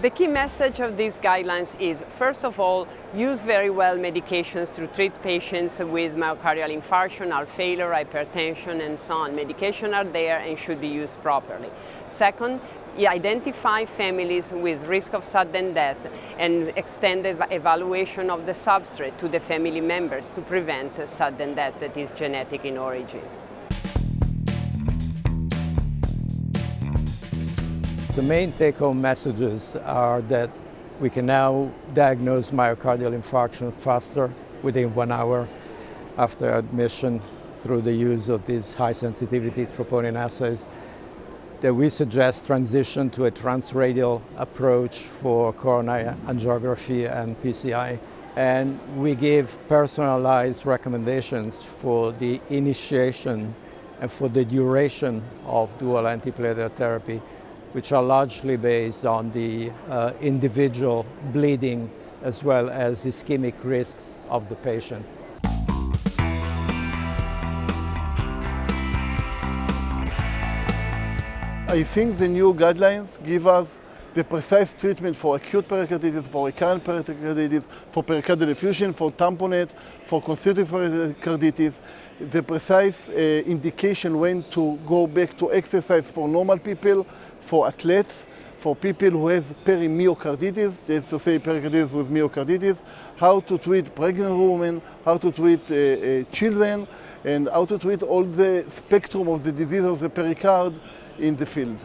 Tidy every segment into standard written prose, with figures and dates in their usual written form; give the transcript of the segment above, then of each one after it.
The key message of these guidelines is, first of all, use very well medications to treat patients with myocardial infarction, heart failure, hypertension, and so on. Medications are there and should be used properly. Second, identify families with risk of sudden death and extend the evaluation of the substrate to the family members to prevent sudden death that is genetic in origin. The main take-home messages are that we can now diagnose myocardial infarction faster, within 1 hour after admission, through the use of these high-sensitivity troponin assays, that we suggest transition to a transradial approach for coronary angiography and PCI, and we give personalized recommendations for the initiation and for the duration of dual antiplatelet therapy, which are largely based on the individual bleeding as well as ischemic risks of the patient. I think the new guidelines give us the precise treatment for acute pericarditis, for recurrent pericarditis, for pericardial effusion, for tamponade, for constitutive pericarditis, the precise indication when to go back to exercise for normal people, for athletes, for people who have perimyocarditis, that's to say pericarditis with myocarditis, how to treat pregnant women, how to treat children, and how to treat all the spectrum of the disease of the pericard in the field.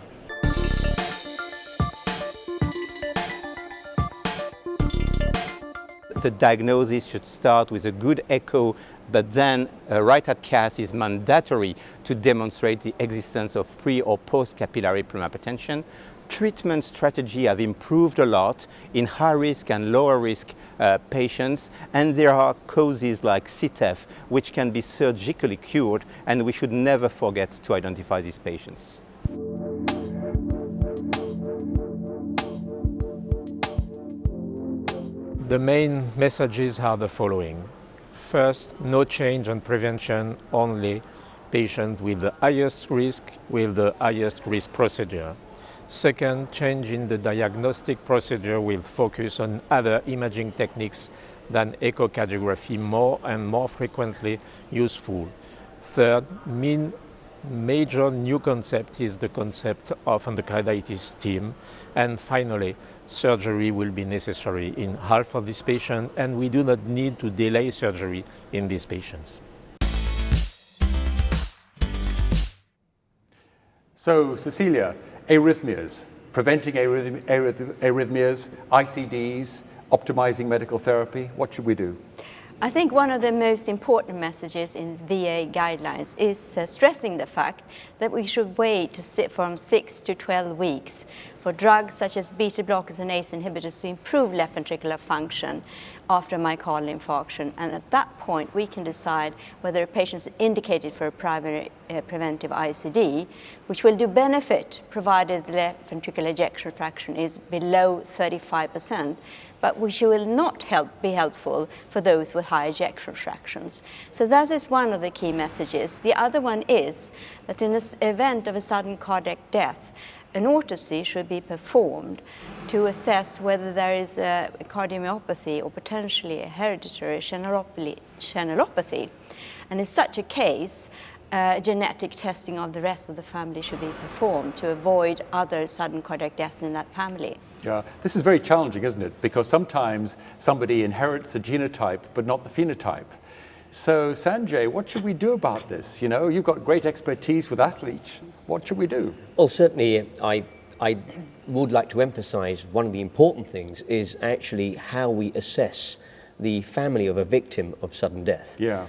The diagnosis should start with a good echo, but then right at CAS is mandatory to demonstrate the existence of pre or post capillary pulmonary hypertension. Treatment strategy have improved a lot in high risk and lower risk patients, and there are causes like CTEPH which can be surgically cured, and we should never forget to identify these patients. The main messages are the following. First, no change on prevention, only patient with the highest risk with the highest risk procedure. Second, change in the diagnostic procedure with focus on other imaging techniques than echocardiography, more and more frequently useful. Third, major new concept is the concept of endocarditis TEAM. And finally, surgery will be necessary in half of these patients, and we do not need to delay surgery in these patients. So, Cecilia, arrhythmias, preventing arrhythmias, ICDs, optimizing medical therapy, what should we do? I think one of the most important messages in VA guidelines is stressing the fact that we should wait from 6 to 12 weeks for drugs such as beta blockers and ACE inhibitors to improve left ventricular function after myocardial infarction. And at that point, we can decide whether a patient is indicated for a primary preventive ICD, which will do benefit provided the left ventricular ejection fraction is below 35%. But which will not be helpful for those with high ejection fractions. So that is one of the key messages. The other one is that in the event of a sudden cardiac death, an autopsy should be performed to assess whether there is a cardiomyopathy or potentially a hereditary channelopathy. And in such a case, genetic testing of the rest of the family should be performed to avoid other sudden cardiac deaths in that family. Yeah, this is very challenging, isn't it? Because sometimes somebody inherits the genotype, but not the phenotype. So, Sanjay, what should we do about this? You know, you've got great expertise with athletes. What should we do? Well, certainly, I would like to emphasize one of the important things is actually how we assess the family of a victim of sudden death. Yeah.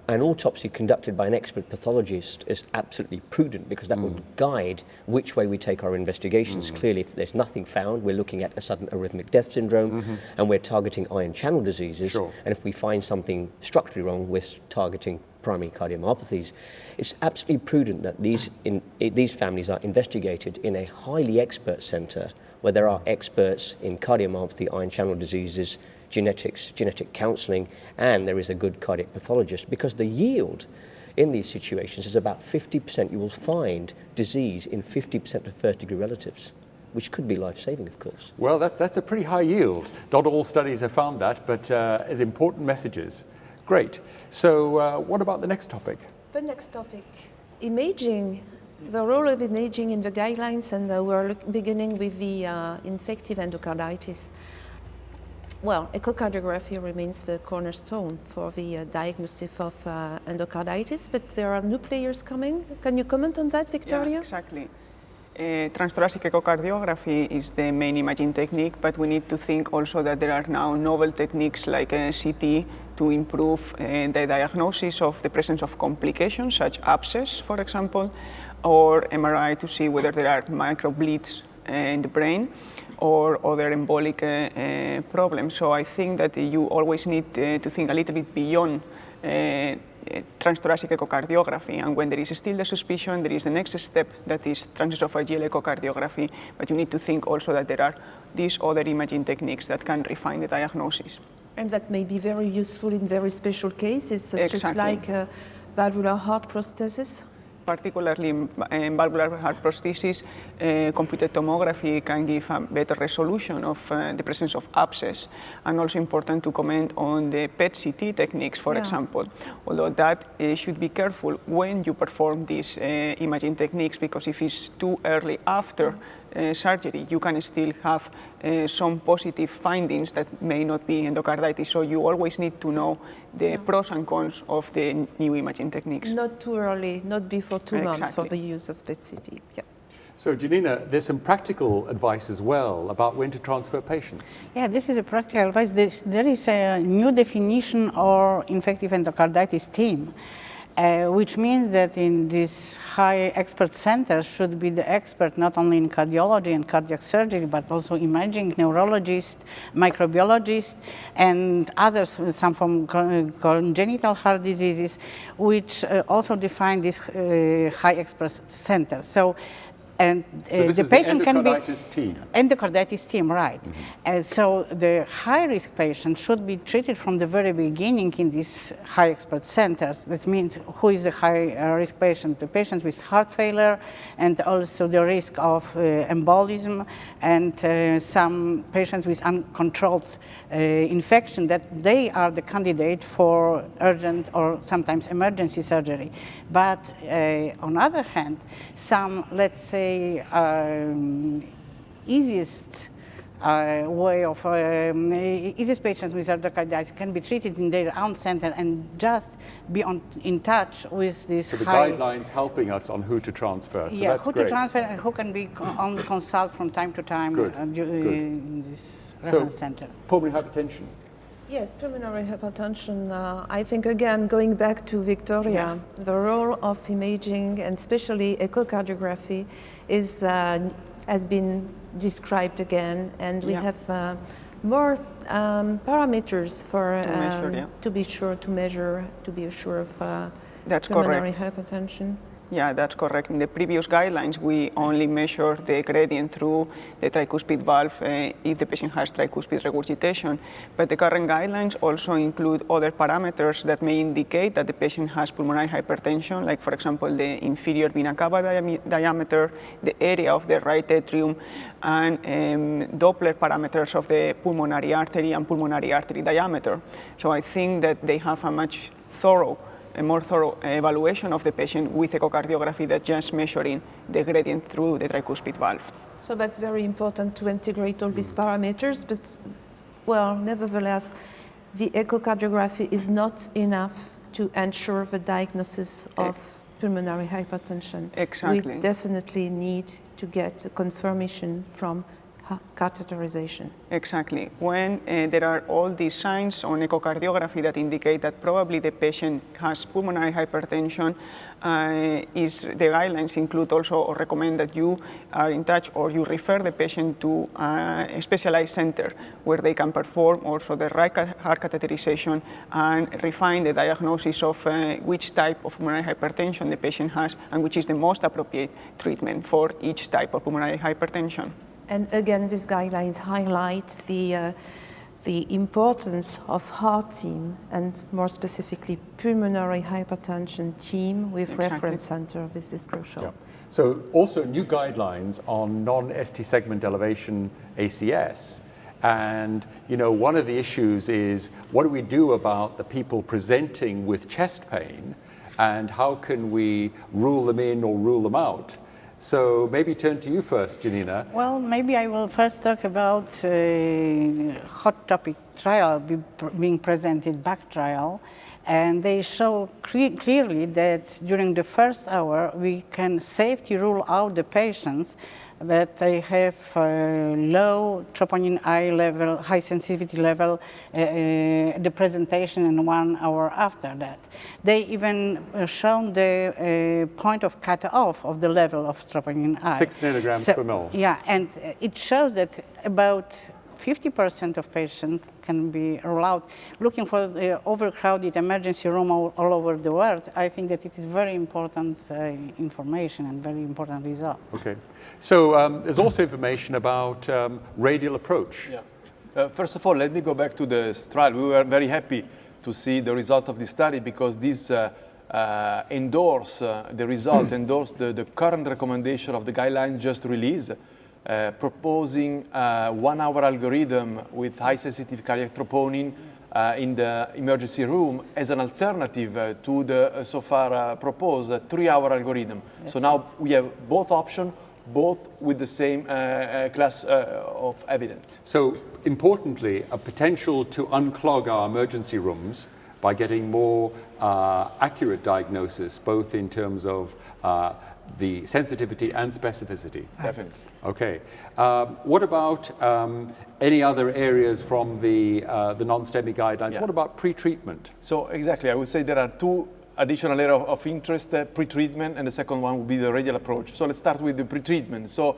An autopsy conducted by an expert pathologist is absolutely prudent because that would guide which way we take our investigations. Clearly, if there's nothing found, we're looking at a sudden arrhythmic death syndrome and we're targeting ion channel diseases. Sure. And if we find something structurally wrong, we're targeting primary cardiomyopathies. It's absolutely prudent that these families are investigated in a highly expert center where there are experts in cardiomyopathy, ion channel diseases, genetics, genetic counseling, and there is a good cardiac pathologist, because the yield in these situations is about 50%. You will find disease in 50% of first-degree relatives. which could be life-saving, of course. Well, that's a pretty high yield. Not all studies have found that, but important messages. Great. So what about the next topic? The next topic, imaging, the role of imaging in the guidelines, and we're beginning with the infective endocarditis. Well, echocardiography remains the cornerstone for the diagnosis of endocarditis, but there are new players coming. Can you comment on that, Victoria? Yeah, exactly. Transthoracic echocardiography is the main imaging technique, but we need to think also that there are now novel techniques like CT to improve the diagnosis of the presence of complications, such abscess, for example, or MRI to see whether there are microbleeds in the brain or other embolic problems. So I think that you always need to think a little bit beyond transthoracic echocardiography, and when there is still the suspicion, there is the next step, that is transesophageal echocardiography, but you need to think also that there are these other imaging techniques that can refine the diagnosis. And that may be very useful in very special cases, such as like valvular heart prosthesis. Particularly in valvular heart prosthesis, computed tomography can give a better resolution of the presence of abscess, and also important to comment on the PET-CT techniques, for example, although that should be careful when you perform these imaging techniques, because if it's too early after surgery, you can still have some positive findings that may not be endocarditis. So you always need to know the pros and cons of the new imaging techniques. Not too early, not before 2 months for the use of PET-CT. Yeah. So Janina, there's some practical advice as well about when to transfer patients. Yeah, this is a practical advice. There is a new definition of infective endocarditis team. Which means that in this high expert center should be the expert not only in cardiology and cardiac surgery, but also imaging, neurologists, microbiologists, and others, some from congenital heart diseases, which also define this high expert center. So the patient can be endocarditis team, right? And so the high-risk patient should be treated from the very beginning in these high expert centers. That means who is the high-risk patient? The patient with heart failure, and also the risk of embolism, and some patients with uncontrolled infection, that they are the candidate for urgent or sometimes emergency surgery. But on the other hand, some, let's say, easiest way of easiest patients with endocarditis can be treated in their own center and just be in touch with this. So the guidelines helping us on who to transfer. So yeah, that's who great. to transfer and who can be only consult from time to time in this reference center. Pulmonary hypertension. Yes, pulmonary hypertension. I think, again, going back to Victoria, the role of imaging, and especially echocardiography, has been described again, and we have more parameters for to be sure to measure, to be sure of pulmonary hypertension. Yeah, that's correct. In the previous guidelines, we only measure the gradient through the tricuspid valve if the patient has tricuspid regurgitation. But the current guidelines also include other parameters that may indicate that the patient has pulmonary hypertension, like, for example, the inferior vena cava diameter, the area of the right atrium, and Doppler parameters of the pulmonary artery and pulmonary artery diameter. So I think that they have a more thorough evaluation of the patient with echocardiography than just measuring the gradient through the tricuspid valve. So that's very important to integrate all these parameters, but, well, nevertheless, the echocardiography is not enough to ensure the diagnosis of pulmonary hypertension. Exactly. We definitely need to get a confirmation from catheterization. Exactly. When there are all these signs on echocardiography that indicate that probably the patient has pulmonary hypertension, the guidelines include also or recommend that you are in touch or you refer the patient to a specialized center where they can perform also the right heart catheterization and refine the diagnosis of which type of pulmonary hypertension the patient has and which is the most appropriate treatment for each type of pulmonary hypertension. And again, these guidelines highlight the importance of heart team, and more specifically pulmonary hypertension team with reference center. This is crucial. Yeah. So also new guidelines on non-ST segment elevation ACS. And one of the issues is, what do we do about the people presenting with chest pain, and how can we rule them in or rule them out? So maybe turn to you first, Janina. Well, maybe I will first talk about hot topic trial being presented, back trial. And they show clearly that during the first hour, we can safely rule out the patients that they have low troponin I level, high sensitivity level, the presentation in 1 hour after that. They even shown the point of cutoff of the level of troponin I. 6 nanograms per mil. Yeah, and it shows that about 50% of patients can be ruled out. Looking for the overcrowded emergency room all over the world, I think that it is very important information and very important result. Okay. So there's also information about radial approach. Yeah. First of all, let me go back to the trial. We were very happy to see the result of this study, because this endorse the result, endorse the current recommendation of the guidelines just released, proposing 1 hour algorithm with high sensitive cardiac troponin in the emergency room as an alternative to the so far proposed 3 hour algorithm. Yes. So now we have both options, both with the same class of evidence. So importantly, a potential to unclog our emergency rooms by getting more accurate diagnosis, both in terms of the sensitivity and specificity. Definitely. Okay. What about any other areas from the non-STEMI guidelines? Yeah. What about pre-treatment? So exactly, I would say there are two additional areas of interest, pre-treatment, and the second one would be the radial approach. So let's start with the pre-treatment. So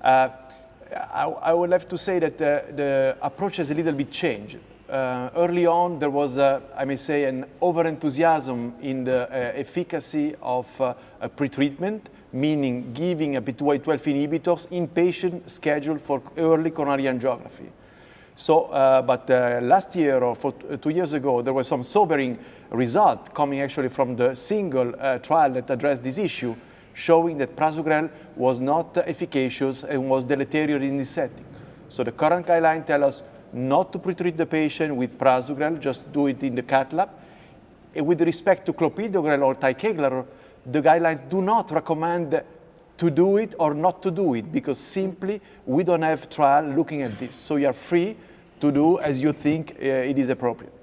I would have to say that the approach has a little bit changed. Early on, there was, I may say, an over-enthusiasm in the efficacy of pre-treatment, meaning giving a P2Y12 inhibitors in patients scheduled for early coronary angiography. So, but last year or 2 years ago, there was some sobering result coming actually from the single trial that addressed this issue, showing that prasugrel was not efficacious and was deleterious in this setting. So the current guideline tells us not to pre-treat the patient with prasugrel, just do it in the cath lab. With respect to clopidogrel or ticagrelor, the guidelines do not recommend to do it or not to do it, because simply we don't have trial looking at this. So you are free to do as you think it is appropriate.